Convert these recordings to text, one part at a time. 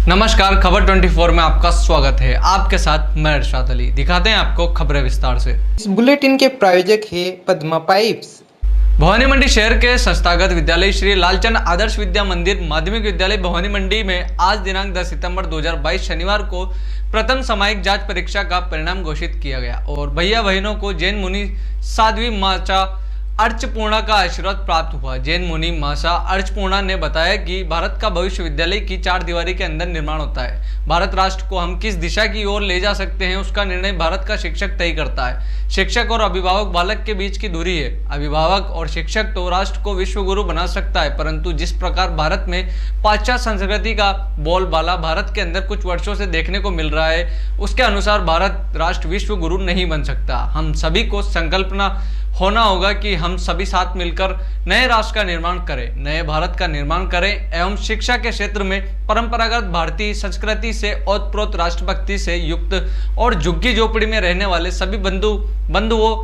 नमस्कार, खबर 24 में आपका स्वागत है। आपके साथ मैं इरशाद अली। दिखाते हैं आपको खबरें विस्तार से। इस बुलेटिन के प्रायोजक है पद्मा पाइप्स। भवानी मंडी शहर के संस्थागत विद्यालय श्री लालचंद आदर्श विद्या मंदिर माध्यमिक विद्यालय भवानी मंडी में आज दिनांक 10 सितंबर 2022 शनिवार को प्रथम सामायिक जांच परीक्षा का परिणाम घोषित किया गया और भैया बहनों को जैन मुनि साध्वी माता अर्चपूर्णा का आशीर्वाद प्राप्त हुआ। जैन मुनि मासा अर्चपूर्णा ने बताया कि भारत का भविष्य विद्यालय की चार दीवारी के अंदर निर्माण होता है। भारत राष्ट्र को हम किस दिशा की ओर ले जा सकते हैं, उसका निर्णय भारत का शिक्षक तय करता है। शिक्षक और अभिभावक बालक के बीच की दूरी है। अभिभावक और शिक्षक तो राष्ट्र को विश्व गुरु बना सकता है, परंतु जिस प्रकार भारत में पाश्चात्य संस्कृति का बोलबाला भारत के अंदर कुछ वर्षों से देखने को मिल रहा है, उसके अनुसार भारत राष्ट्र विश्व गुरु नहीं बन सकता। हम सभी को संकल्पना होना होगा कि हम सभी साथ मिलकर नए राष्ट्र का निर्माण करें, नए भारत का निर्माण करें एवं शिक्षा के क्षेत्र में परंपरागत भारतीय संस्कृति से ओतप्रोत राष्ट्रभक्ति से युक्त और झुग्गी झोपड़ी में रहने वाले सभी बंधुओं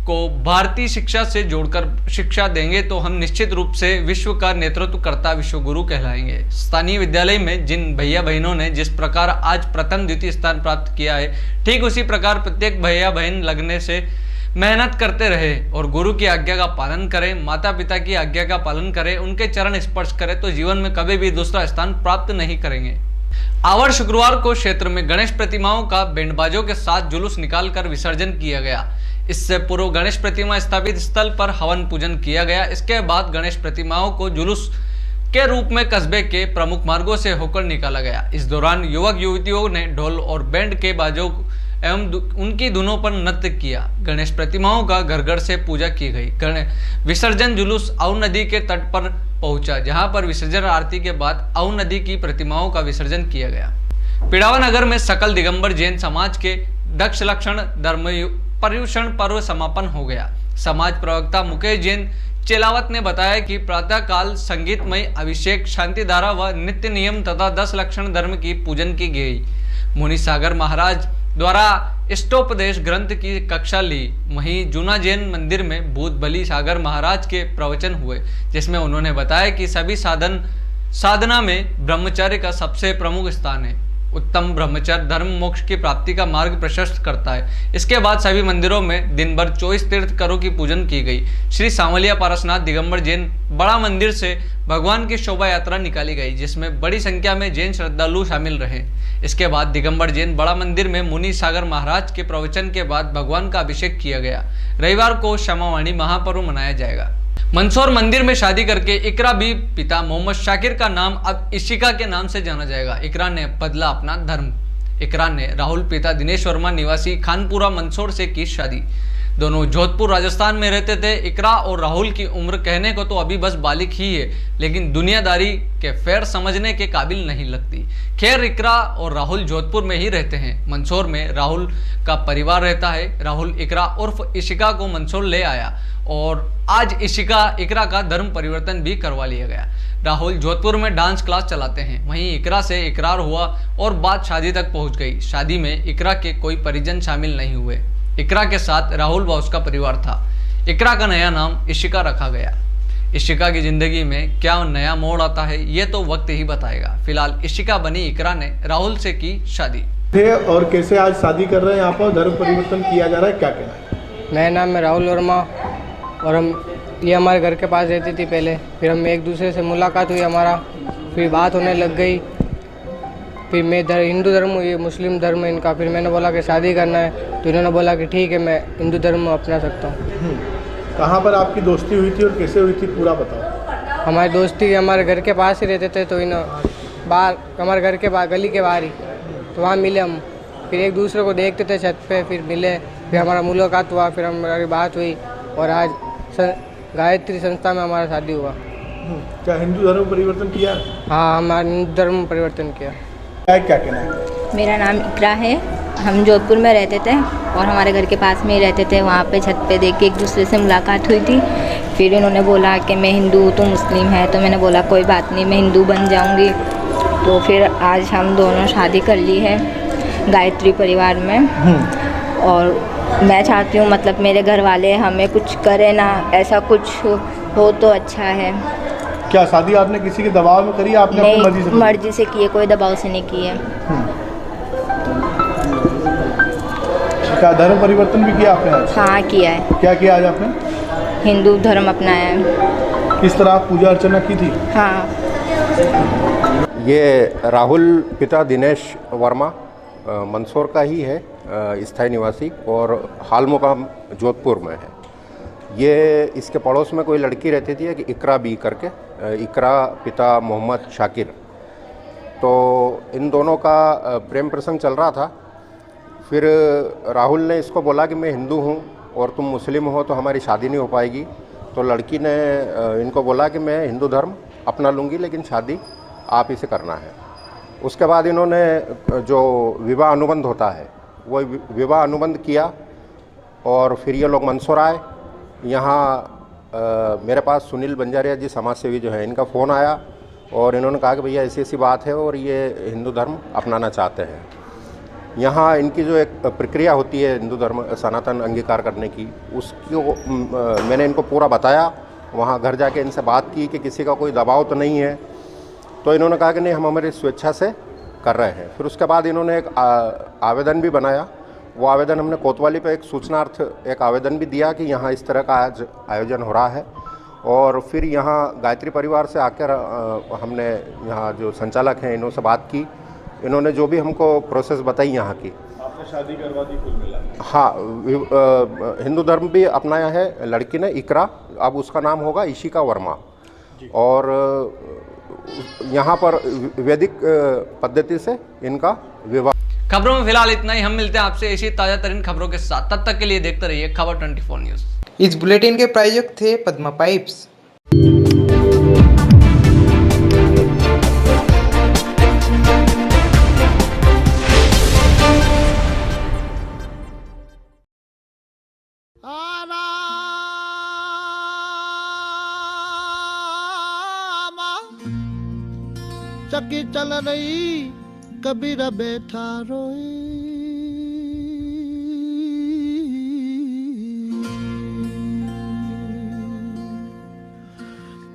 को भारतीय शिक्षा से जोड़कर शिक्षा देंगे तो हम निश्चित रूप से विश्व का नेतृत्व करता विश्व गुरु कहलाएंगे। स्थानीय विद्यालय में जिन भैया बहनों ने जिस प्रकार आज प्रथम द्वितीय स्थान प्राप्त किया है, ठीक उसी प्रकार प्रत्येक भैया बहन लगने से मेहनत करते रहे और गुरु की आज्ञा का पालन करें, माता पिता की आज्ञा का पालन करें, उनके चरण स्पर्श करें तो जीवन में कभी भी दूसरा स्थान प्राप्त नहीं करेंगे। आवर शुक्रवार को क्षेत्र में गणेश प्रतिमाओं का बैंडबाजों के साथ जुलूस निकालकर विसर्जन किया गया। इससे पूर्व गणेश प्रतिमा स्थापित स्थल पर हवन पूजन किया गया। इसके बाद गणेश प्रतिमाओं को जुलूस के रूप में कस्बे के प्रमुख मार्गों से होकर निकाला गया। इस दौरान युवक युवतियों ने ढोल और बैंड के बाजों एवं उनकी धुनों पर नृत्य किया। गणेश प्रतिमाओं का घर घर से पूजा की गई। विसर्जन जुलूस आऊ नदी के तट पर पहुंचा, जहां पर विसर्जन आरती के बाद आऊ नदी की प्रतिमाओं का विसर्जन किया गया। पिड़ावा नगर में सकल दिगंबर जैन समाज के दक्ष लक्षण धर्म पर्युषण पर्व समापन हो गया। समाज प्रवक्ता मुकेश जैन चेलावत ने बताया कि प्रातः काल संगीतमय अभिषेक, शांति धारा व नित्य नियम तथा 10 लक्षण धर्म की पूजन की गई। मुनि सागर महाराज द्वारा इष्टोपदेश ग्रंथ की कक्षा ली। वहीं जूना जैन मंदिर में भूत बली सागर महाराज के प्रवचन हुए, जिसमें उन्होंने बताया कि सभी साधना में ब्रह्मचर्य का सबसे प्रमुख स्थान है। उत्तम ब्रह्मचर्य धर्म मोक्ष की प्राप्ति का मार्ग प्रशस्त करता है। इसके बाद सभी मंदिरों में दिन भर 24 तीर्थंकरों की पूजन की गई। श्री सांवलिया पारसनाथ दिगंबर जैन बड़ा मंदिर से भगवान की शोभा यात्रा निकाली गई, जिसमें बड़ी संख्या में जैन श्रद्धालु शामिल रहे। इसके बाद दिगंबर जैन बड़ा मंदिर में मुनि सागर महाराज के प्रवचन के बाद भगवान का अभिषेक किया गया। रविवार को क्षमावाणी महापर्व मनाया जाएगा। मंदसौर मंदिर में शादी करके इकरा भी पिता मोहम्मद शाकिर का नाम अब इशिका के नाम से जाना जाएगा। इकरा ने बदला अपना धर्म। इकरा ने राहुल पिता दिनेश वर्मा निवासी खानपुरा मंदसौर से की शादी। दोनों जोधपुर राजस्थान में रहते थे। इकरा और राहुल की उम्र कहने को तो अभी बस बालिक ही है, लेकिन दुनियादारी के फेर समझने के काबिल नहीं लगती। खैर, इकरा और राहुल जोधपुर में ही रहते हैं। मंदसौर में राहुल का परिवार रहता है। राहुल इकरा उर्फ इशिका को मंदसौर ले आया और आज इकरा का धर्म परिवर्तन भी करवा लिया गया। राहुल जोधपुर में डांस क्लास चलाते हैं। वहीं इकरा से इकरार हुआ और बात शादी तक पहुंच गई। शादी में इकरा के कोई परिजन शामिल नहीं हुए। इकरा के साथ राहुल व उसका परिवार था। इकरा का नया नाम इशिका रखा गया। इशिका की जिंदगी में क्या नया मोड़ आता है, ये तो वक्त ही बताएगा। फिलहाल इशिका बनी इकरा ने राहुल से की शादी। और कैसे आज शादी कर रहे हैं यहाँ पर, धर्म परिवर्तन किया जा रहा है, क्या कहना है? मेरा नाम है राहुल वर्मा और ये हमारे घर के पास रहती थी पहले। फिर हम एक दूसरे से मुलाकात हुई हमारा, फिर बात होने लग गई। फिर मैं हिंदू धर्म हूँ, ये मुस्लिम धर्म है इनका। फिर मैंने बोला कि शादी करना है, तो इन्होंने बोला कि ठीक है, मैं हिंदू धर्म अपना सकता हूँ। कहाँ पर आपकी दोस्ती हुई थी और कैसे हुई थी, पूरा बताओ। हमारी दोस्ती हमारे घर के पास ही रहते थे, तो बाहर हमारे घर के बाहर गली के बाहर ही, तो वहाँ मिले हम। फिर एक दूसरे को देखते थे छत पे, फिर मिले, फिर हमारा मुलाकात हुआ, फिर हमारी बात हुई और आज गायत्री संस्था में हमारा शादी हुआ। क्या हिंदू धर्म परिवर्तन किया? हाँ, हमारे हिंदू धर्म परिवर्तन किया। क्या कहना है? मेरा नाम इकरा है। हम जोधपुर में रहते थे और हमारे घर के पास में ही रहते थे। वहाँ पे छत पे देख के एक दूसरे से मुलाकात हुई थी। फिर इन्होंने बोला कि मैं हिंदू हूँ, तो मुस्लिम है, तो मैंने बोला कोई बात नहीं, मैं हिंदू बन जाऊँगी। तो फिर आज हम दोनों शादी कर ली है गायत्री परिवार में। और मैं चाहती हूँ मतलब मेरे घर वाले हमें कुछ करें ना, ऐसा कुछ हो तो अच्छा है। क्या शादी आपने किसी के दबाव में करी, आपने अपनी मर्जी से नहीं, मर्जी से की है, कोई दबाव से नहीं की है। क्या धर्म परिवर्तन भी किया आपने आज? हाँ किया है, क्या किया आज आपने? हिंदू धर्म अपनाया है। किस तरह आप पूजा अर्चना की थी? हाँ। ये राहुल पिता दिनेश वर्मा मंदसौर का ही है, स्थायी निवासी, और हाल मुकाम जोधपुर में है। ये इसके पड़ोस में कोई लड़की रहती थी कि इकरा बी करके, इकरा पिता मोहम्मद शाकिर। तो इन दोनों का प्रेम प्रसंग चल रहा था। फिर राहुल ने इसको बोला कि मैं हिंदू हूँ और तुम मुस्लिम हो तो हमारी शादी नहीं हो पाएगी। तो लड़की ने इनको बोला कि मैं हिंदू धर्म अपना लूँगी लेकिन शादी आप ही से करना है। उसके बाद इन्होंने जो विवाह अनुबंध होता है वो विवाह अनुबंध किया और फिर ये लोग मंदसौर आए। यहाँ मेरे पास सुनील बंजारिया जी समाज सेवी जो है, इनका फ़ोन आया और इन्होंने कहा कि भैया ऐसी ऐसी बात है और ये हिंदू धर्म अपनाना चाहते हैं। यहाँ इनकी जो एक प्रक्रिया होती है हिंदू धर्म सनातन अंगीकार करने की, उसको मैंने इनको पूरा बताया। वहाँ घर जाके इनसे बात की कि किसी का कोई दबाव तो नहीं है। तो इन्होंने कहा कि नहीं, हम हमारी स्वेच्छा से कर रहे हैं। फिर उसके बाद इन्होंने एक आवेदन भी बनाया। वो आवेदन हमने कोतवाली पे एक सूचनार्थ एक आवेदन भी दिया कि यहाँ इस तरह का आज आयोजन हो रहा है। और फिर यहाँ गायत्री परिवार से आकर हमने यहाँ जो संचालक हैं इन्हों से बात की। इन्होंने जो भी हमको प्रोसेस बताई यहाँ की, आपने शादी करवा दी कुल मिला? हाँ, हिंदू धर्म भी अपनाया है लड़की ने, इकरा, अब उसका नाम होगा इशिका वर्मा। और यहाँ पर वैदिक पद्धति से इनका विवाह। खबरों में फिलहाल इतना ही। हम मिलते हैं आपसे ऐसी ताजा तरीन खबरों के साथ। तब तक के लिए देखते रहिए खबर 24 न्यूज़। इस बुलेटिन के प्रायोजक थे पद्मा पाइप्स। चक्की चल रही, कबीरा बैठा रोए।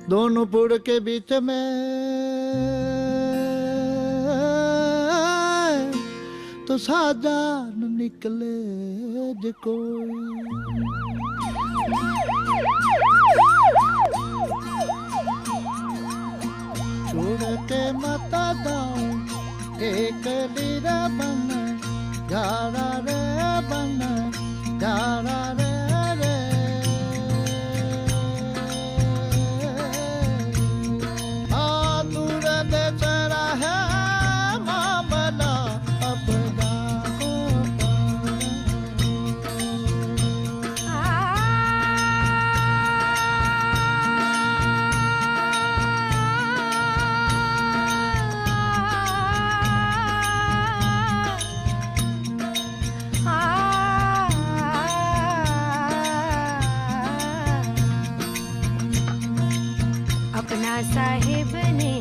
दोनों पुड़ के बीच में तो साजान निकले जो कोई। छोड़ के मत जाओ एक लीरा बन, जारा रे बन, जारा रे रे। दूर बेचरा है मामला अपना अपना साहिब ने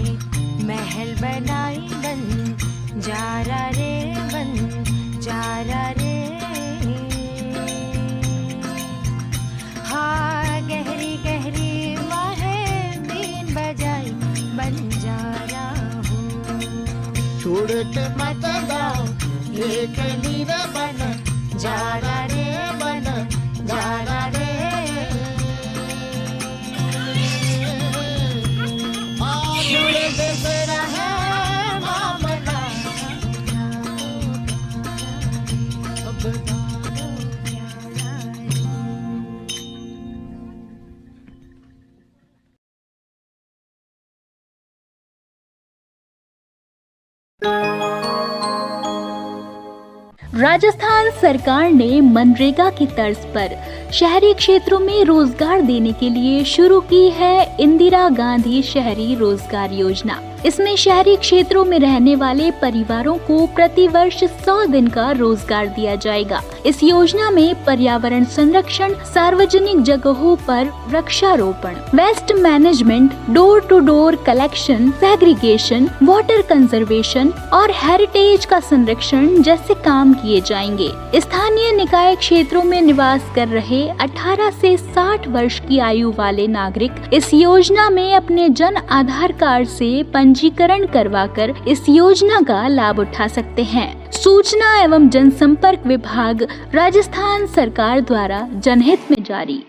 महल बनाई बन, जारा रे बन, जारा रे। हाँ गहरी गहरी माहे बीन बजाई बन जारा हूँ। छोड़ के मत जाओ एक लीरा बन, जारा रे बन, जारा रे। राजस्थान सरकार ने मनरेगा की तर्ज पर शहरी क्षेत्रों में रोजगार देने के लिए शुरू की है इंदिरा गांधी शहरी रोजगार योजना। इसमें शहरी क्षेत्रों में रहने वाले परिवारों को प्रतिवर्ष 100 दिन का रोजगार दिया जाएगा। इस योजना में पर्यावरण संरक्षण, सार्वजनिक जगहों पर वृक्षारोपण, waste management, door to door collection, segregation, water conservation और हेरिटेज का संरक्षण जैसे काम किए जाएंगे। स्थानीय निकाय क्षेत्रों में निवास कर रहे 18 से 60 वर्ष की आयु वाले नागरिक इस योजना में अपने जन आधार कार्ड से पंजीकरण करवाकर इस योजना का लाभ उठा सकते हैं। सूचना एवं जनसंपर्क विभाग, राजस्थान सरकार द्वारा जनहित में जारी।